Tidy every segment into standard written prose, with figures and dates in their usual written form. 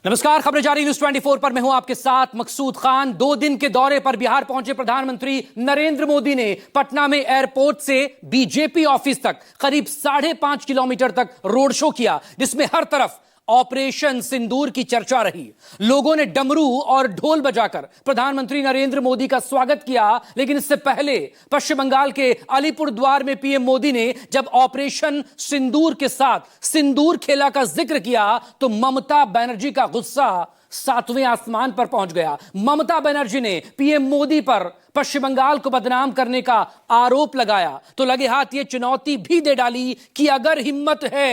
नमस्कार, खबरें जारी न्यूज 24 पर मैं हूं आपके साथ मकसूद खान। 2 दिन के दौरे पर बिहार पहुंचे प्रधानमंत्री नरेंद्र मोदी ने पटना में एयरपोर्ट से बीजेपी ऑफिस तक करीब 5.5 किलोमीटर तक रोड शो किया, जिसमें हर तरफ ऑपरेशन सिंदूर की चर्चा रही। लोगों ने डमरू और ढोल बजाकर प्रधानमंत्री नरेंद्र मोदी का स्वागत किया, लेकिन इससे पहले पश्चिम बंगाल के अलीपुरद्वार में पीएम मोदी ने जब ऑपरेशन सिंदूर के साथ सिंदूर खेला का जिक्र किया तो ममता बनर्जी का गुस्सा 7वें आसमान पर पहुंच गया। ममता बनर्जी ने पीएम मोदी पर पश्चिम बंगाल को बदनाम करने का आरोप लगाया तो लगे हाथ ये चुनौती भी दे डाली कि अगर हिम्मत है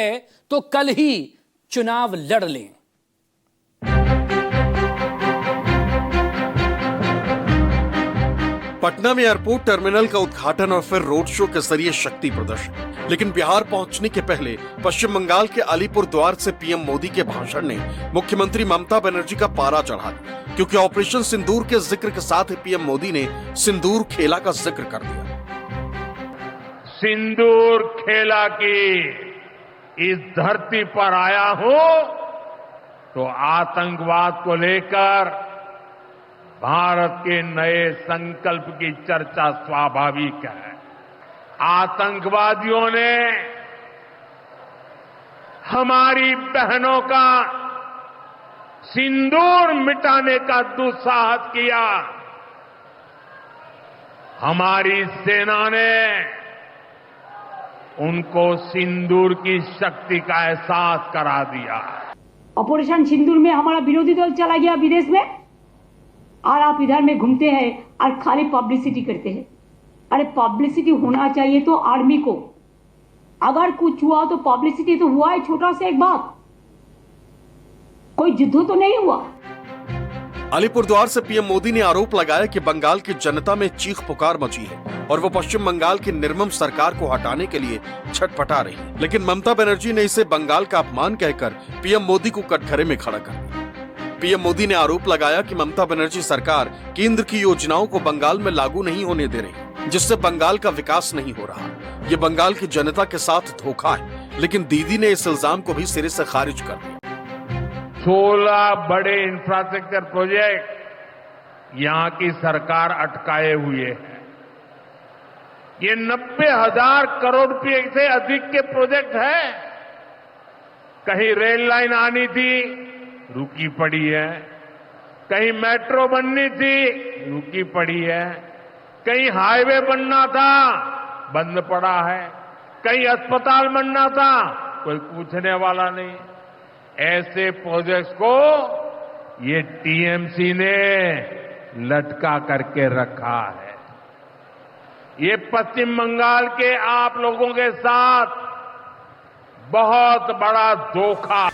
तो कल ही चुनाव लड़ लें। पटना में एयरपोर्ट टर्मिनल का उद्घाटन और फिर रोड शो के जरिए शक्ति प्रदर्शन। लेकिन बिहार पहुंचने के पहले पश्चिम बंगाल के अलीपुरद्वार से पीएम मोदी के भाषण ने मुख्यमंत्री ममता बनर्जी का पारा चढ़ा दिया, क्योंकि ऑपरेशन सिंदूर के जिक्र के साथ ही पीएम मोदी ने सिंदूर खेला का जिक्र कर दिया। सिंदूर खेला की इस धरती पर आया हूं तो आतंकवाद को लेकर भारत के नए संकल्प की चर्चा स्वाभाविक है। आतंकवादियों ने हमारी बहनों का सिंदूर मिटाने का दुस्साहस किया। हमारी सेना ने उनको सिंदूर की शक्ति का एहसास करा दिया। ऑपरेशन सिंदूर में हमारा विरोधी दल चला गया विदेश में और आप इधर में घूमते हैं और खाली पब्लिसिटी करते हैं। अरे पब्लिसिटी होना चाहिए तो आर्मी को, अगर कुछ हुआ तो पब्लिसिटी तो हुआ है। छोटा सा एक बात, कोई युद्ध तो नहीं हुआ। अलीपुरद्वार से पीएम मोदी ने आरोप लगाया कि बंगाल की जनता में चीख पुकार मची है और वो पश्चिम बंगाल की निर्मम सरकार को हटाने के लिए छटपटा रही है। लेकिन ममता बनर्जी ने इसे बंगाल का अपमान कहकर पीएम मोदी को कटघरे में खड़ा कर दिया। पीएम मोदी ने आरोप लगाया कि ममता बनर्जी सरकार केंद्र की योजनाओं को बंगाल में लागू नहीं होने दे रही, जिससे बंगाल का विकास नहीं हो रहा। ये बंगाल की जनता के साथ धोखा है। लेकिन दीदी ने इस इल्जाम को भी सिरे से खारिज कर दिया। 16 बड़े इंफ्रास्ट्रक्चर प्रोजेक्ट यहां की सरकार अटकाए हुए है। ये 90,000 करोड़ रुपए से अधिक के प्रोजेक्ट है। कहीं रेल लाइन आनी थी, रुकी पड़ी है। कहीं मेट्रो बननी थी, रुकी पड़ी है। कहीं हाईवे बनना था, बंद पड़ा है। कहीं अस्पताल बनना था, कोई पूछने वाला नहीं। ऐसे प्रोजेक्ट्स को ये टीएमसी ने लटका करके रखा है। ये पश्चिम बंगाल के आप लोगों के साथ बहुत बड़ा धोखा।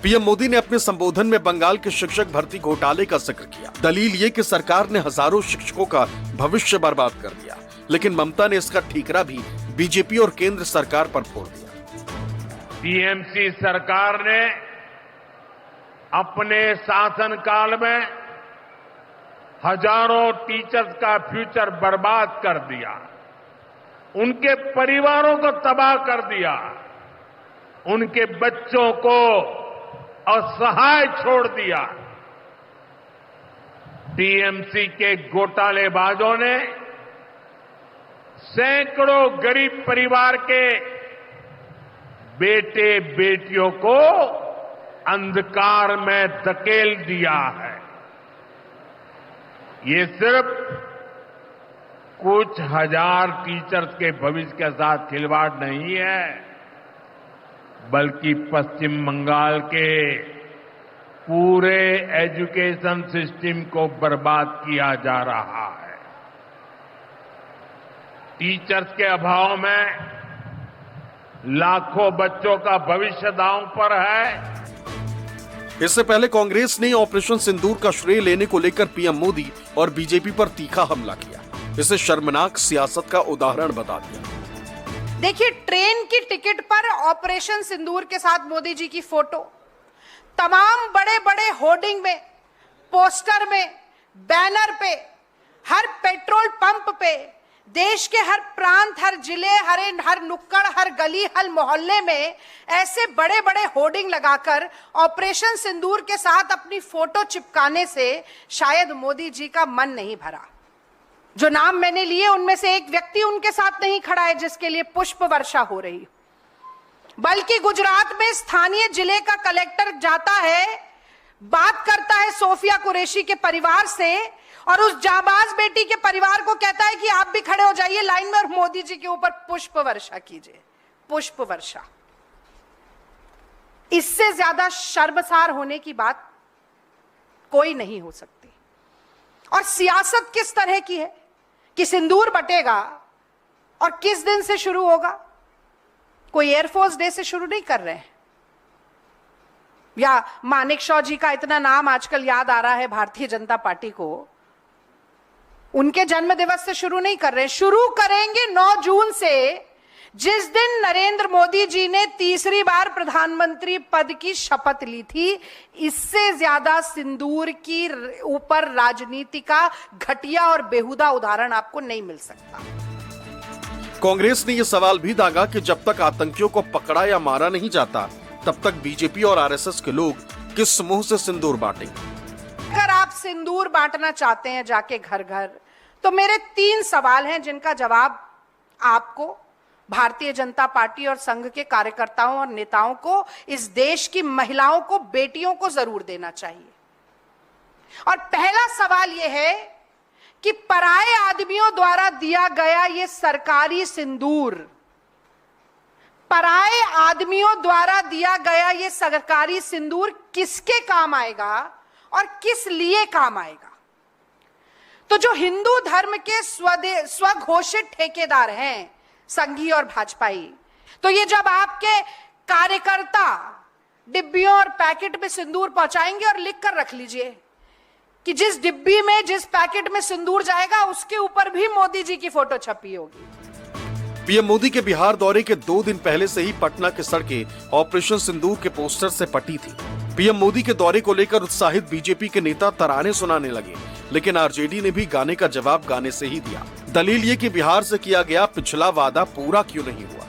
पीएम मोदी ने अपने संबोधन में बंगाल के शिक्षक भर्ती घोटाले का जिक्र किया। दलील ये कि सरकार ने हजारों शिक्षकों का भविष्य बर्बाद कर दिया। लेकिन ममता ने इसका ठीकरा भी बीजेपी और केंद्र सरकार पर फोड़ दिया। टीएमसी सरकार ने अपने शासनकाल में हजारों टीचर्स का फ्यूचर बर्बाद कर दिया, उनके परिवारों को तबाह कर दिया, उनके बच्चों को असहाय छोड़ दिया। टीएमसी के घोटालेबाजों ने सैकड़ों गरीब परिवार के बेटे बेटियों को अंधकार में धकेल दिया है। ये सिर्फ कुछ हजार टीचर्स के भविष्य के साथ खिलवाड़ नहीं है, बल्कि पश्चिम बंगाल के पूरे एजुकेशन सिस्टम को बर्बाद किया जा रहा है। टीचर्स के अभाव में लाखों बच्चों का भविष्य दांव पर है। इससे पहले कांग्रेस ने ऑपरेशन सिंदूर का श्रेय लेने को लेकर पीएम मोदी और बीजेपी पर तीखा हमला किया। इसे शर्मनाक सियासत का उदाहरण बता दिया। देखिए, ट्रेन की टिकट पर ऑपरेशन सिंदूर के साथ मोदी जी की फोटो, तमाम बड़े बड़े होर्डिंग में, पोस्टर में, बैनर पे, हर पेट्रोल पंप पे, देश के हर प्रांत, हर जिले, हर नुक्कड़, हर गली, हर मोहल्ले में ऐसे बड़े बड़े होर्डिंग लगाकर ऑपरेशन सिंदूर के साथ अपनी फोटो चिपकाने से शायद मोदी जी का मन नहीं भरा। जो नाम मैंने लिए उनमें से एक व्यक्ति उनके साथ नहीं खड़ा है जिसके लिए पुष्प वर्षा हो रही, बल्कि गुजरात में स्थानीय जिले का कलेक्टर जाता है, बात करता है सोफिया कुरैशी के परिवार से और उस जाबाज बेटी के परिवार को कहता है कि आप भी खड़े हो जाइए लाइन में और मोदी जी के ऊपर पुष्प वर्षा कीजिए। पुष्प वर्षा, इससे ज्यादा शर्मसार होने की बात कोई नहीं हो सकती। और सियासत किस तरह की है कि सिंदूर बटेगा और किस दिन से शुरू होगा? कोई एयरफोर्स डे से शुरू नहीं कर रहे हैं, या मानेकशॉ जी का इतना नाम आजकल याद आ रहा है भारतीय जनता पार्टी को, उनके जन्म दिवस से शुरू नहीं कर रहे हैं। शुरू करेंगे 9 जून से, जिस दिन नरेंद्र मोदी जी ने तीसरी बार प्रधानमंत्री पद की शपथ ली थी। इससे ज्यादा सिंदूर की ऊपर राजनीति का घटिया और बेहुदा उदाहरण आपको नहीं मिल सकता। कांग्रेस ने यह सवाल भी दागा कि जब तक आतंकियों को पकड़ा या मारा नहीं जाता, तब तक बीजेपी और आरएसएस के लोग किस मुंह से सिंदूर बांटेंगे। अगर आप सिंदूर बांटना चाहते हैं जाके घर घर, तो मेरे 3 सवाल हैं जिनका जवाब आपको, भारतीय जनता पार्टी और संघ के कार्यकर्ताओं और नेताओं को, इस देश की महिलाओं को, बेटियों को जरूर देना चाहिए। और पहला सवाल यह है कि पराये आदमियों द्वारा दिया गया यह सरकारी सिंदूर, पराये आदमियों द्वारा दिया गया यह सरकारी सिंदूर किसके काम आएगा और किस लिए काम आएगा? तो जो हिंदू धर्म के स्वघोषित ठेकेदार हैं, संघी और भाजपाई, तो ये जब आपके कार्यकर्ता डिब्बियों और पैकेट में सिंदूर पहुंचाएंगे, और लिख कर रख लीजिए कि जिस डिब्बी में, जिस पैकेट में सिंदूर जाएगा उसके ऊपर भी मोदी जी की फोटो छपी होगी। पीएम मोदी के बिहार दौरे के 2 दिन पहले से ही पटना की सड़कें ऑपरेशन सिंदूर के पोस्टर से पटी थी। पीएम मोदी के दौरे को लेकर उत्साहित बीजेपी के नेता तराने सुनाने लगे, लेकिन आरजेडी ने भी गाने का जवाब गाने से ही दिया। दलील ये कि बिहार से किया गया पिछला वादा पूरा क्यों नहीं हुआ।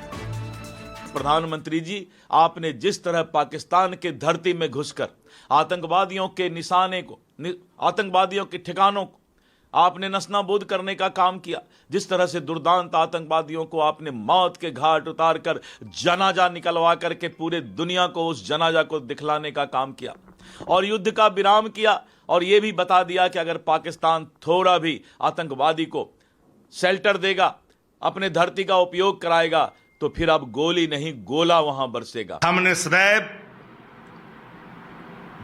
प्रधानमंत्री जी, आपने जिस तरह पाकिस्तान के धरती में घुसकर आतंकवादियों के निशाने को, आतंकवादियों के ठिकानों को आपने नस्तानाबूद करने का काम किया, जिस तरह से दुर्दांत आतंकवादियों को आपने मौत के घाट उतारकर जनाजा निकलवा करके पूरे दुनिया को उस जनाजा को दिखलाने का काम किया और युद्ध का विराम किया, और यह भी बता दिया कि अगर पाकिस्तान थोड़ा भी आतंकवादी को शेल्टर देगा, अपने धरती का उपयोग कराएगा, तो फिर अब गोली नहीं गोला वहां बरसेगा। हमने सदैव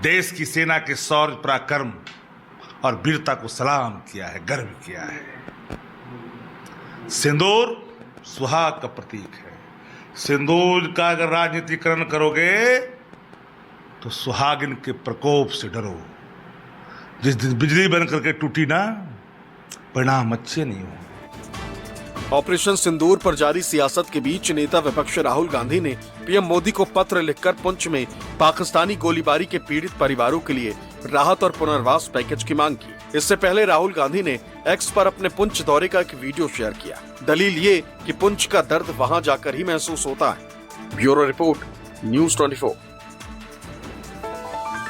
देश की सेना के शौर्य, पराक्रम और वीरता को सलाम किया है, गर्व किया है। सिंदूर सुहाग का प्रतीक है। सिंदूर का अगर राजनीतिकरण करोगे तो सुहागिन के प्रकोप से डरो। जिस दिन बिजली बन करके टूटी ना, परिणाम अच्छे नहीं हो। ऑपरेशन सिंदूर पर जारी सियासत के बीच नेता विपक्ष राहुल गांधी ने पीएम मोदी को पत्र लिखकर पुंछ में पाकिस्तानी गोलीबारी के पीड़ित परिवारों के लिए राहत और पुनर्वास पैकेज की मांग की। इससे पहले राहुल गांधी ने एक्स पर अपने पुंछ दौरे का एक वीडियो शेयर किया। दलील ये कि पुंछ का दर्द वहां जाकर ही महसूस होता है। Bureau report, news 24।